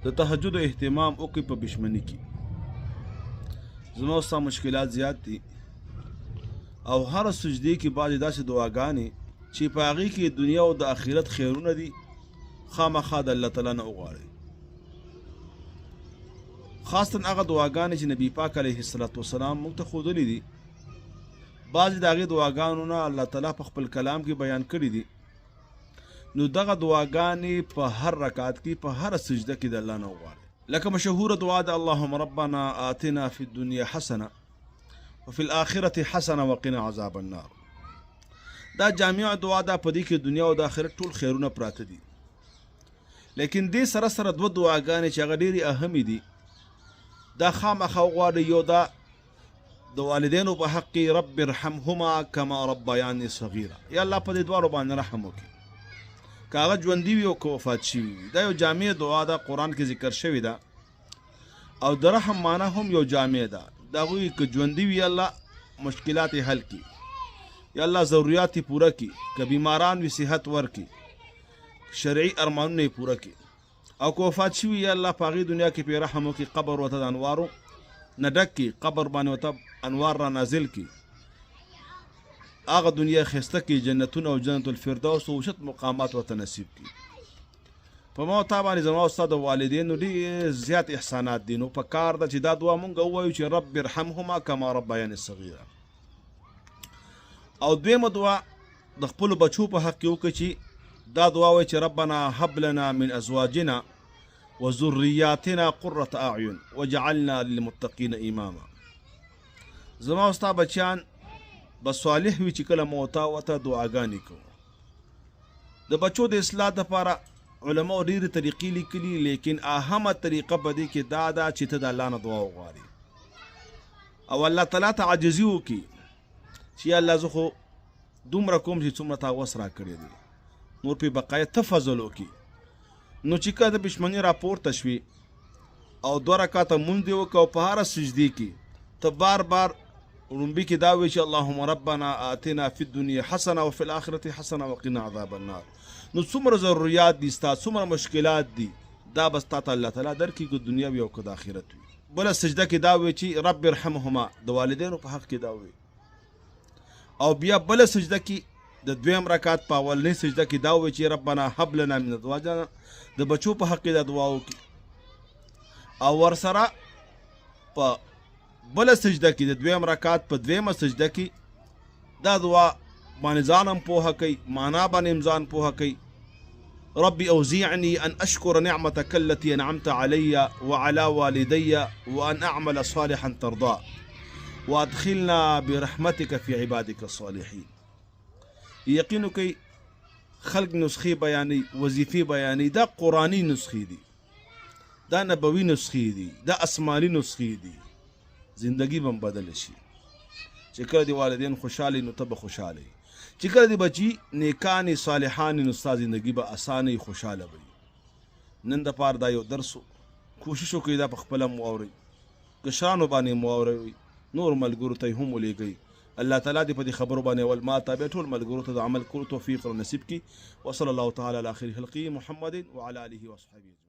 د تهجد اهتمام وکړي په بشمني کې. زما اوس مشکلات زیات دي او هر سجدې کې بعضې داسې دعاګانې چې په هغې کې دنیا او د آخرت خیرونه دي، خامخا د الله تعالی نه وغواړئ. خاصتاً هغه دعاګانې چې نبي پاک علیه السلام موږ ته ښودلي دي. بعضې د هغې دعاګانو نه الله تعالی په خپل کلام کې بیان کړي دي. نو دغه دعاګانې په هر رکعت کې په هر سجده کې د الله نه وغواړئ. لکه مشهوره دعا د اللهم ربنا آتنا فی الدنیا حسنه وفي الآخرة حسنه وقنا عذاب النار. دا جامع دعا ده، په دې کې دنیا او د آخرت ټول خیرونه پراته دي. لیکن دې سره سره دوه دعاګانې چې هغه ډېرې اهمې دي، دا خامخا وغواړئ. یو دا د والدینو په حق کې رب ارحمهما کما ربیاني صغیرا، یا الله په دې دواړو باندې رحم وکړي، که هغه ژوندي وي او که وفات شوي وي. دا یو جامع دعا ده، قرآن کې ذکر شوې ده. او د رحم معنا هم یو جامع ده. د هغوی که ژوندي وي الله مشکلات یې حل کړي، یا الله ضروریات یې پوره کړي، که بیماران وي صحت ورکړي، شرعي ارمانونه یې پوره کړي. او که وفات شوي یا الله په هغې دنیا کې پرې رحم وکړي، قبر ورته د انوارو نه ډک کړي، قبر باندې ورته انوار را نازل کړي، هغه دنیا ښایسته کړي، جنتونه او جنت الفردوس او اوچت مقامات ورته نصیب کړي. په ما او تا باندې زما او ستا د والدینو ډېر زیات احسانات دي. نو په کار ده چې دا دعا مونږ ووایو چې رب ارحمهما کما ربیاني صغیرا. او دویمه دعا د خپلو بچو په حق کې وکړئ چې دا دعا وایي چې ربنا هب لنا من ازواجنا وذریاتنا قرة اعین وجعلنا للمتقین اماما. زما او ستا بچیان به صالح وي چې کله موتا ورته دعاګانې کوو. د بچو د اصلاح دپاره علماء ډېرې طریقې لیکلي، لیکن اهمه طریقه په دې کې دا ده چې ته د الله نه دعا وغواړې او الله تعالی ته عاجزي وکړي چې یا الله زه خو دومره کوم چې څومره تا وس را کړی دی، نور پې بقایه ته فضل وکړي. نو چې کله د بشمني راپورته شوي او 2 رکعته مونځ دې وکړه او په هره سجدې کې ته بار بار لومبي کې دا وایي چې اللهم ربنا آتنا فی الدنیا حسنه وفي الآخرة حسنه وقنا عذاب النار. نو څومره ضروریات دي ستا، څومره مشکلات دي، دا بس تا ته الله تعالی درکړي، که دنیا وي او که د آخرت وي. بله سجده کې دا وایي چې رب ارحمهما، د والدینو په حق کې دا وایي. او بیا بله سجده کې د 2م رکعت په اولنۍ سجده کې دا وایي چې ربنا هب لنا من ازواجنا، د بچو په حق کې دا دعا وکړي. او ورسره په بله سجده کې د 2م رکعت په 2مه سجده کې دا دعا باندې ځان هم پوهه کوي، معنا باندې هم ځان پوهه کوي. ربي اوزعني ان اشكر نعمتك التي انعمت علي وعلى والدي وان اعمل صالحا ترضاه وادخلنا برحمتك في عبادك الصالحين. یقینو کوي خلق نسخې بیانې، وظیفې بیانې، دا قرآني نسخې دي، دا نبوي نسخې دي، دا اسماني نسخې دي. زندگی به هم بدل شي. چې کله د والدین خوشحالي نو ته به خوشحاله یې، چې کله د بچي نیکانې صالحانې نو ستا زندګي به اسانه خوشحاله به وي. نن دپاره دا یو درس کوشش وکړئ دا په خپله مو واورئ، کشرانو باندې مو واوروئ، نور ملګرو ته یې هم ولیږئ. الله تعالی دې په دې خبرو باندې اول ما تابع ټول ملګرو ته د عمل کولو توفیق او نصیب کړي. وصلی الله تعالی علی خیر خلقه محمد وعلى آله وصحبه.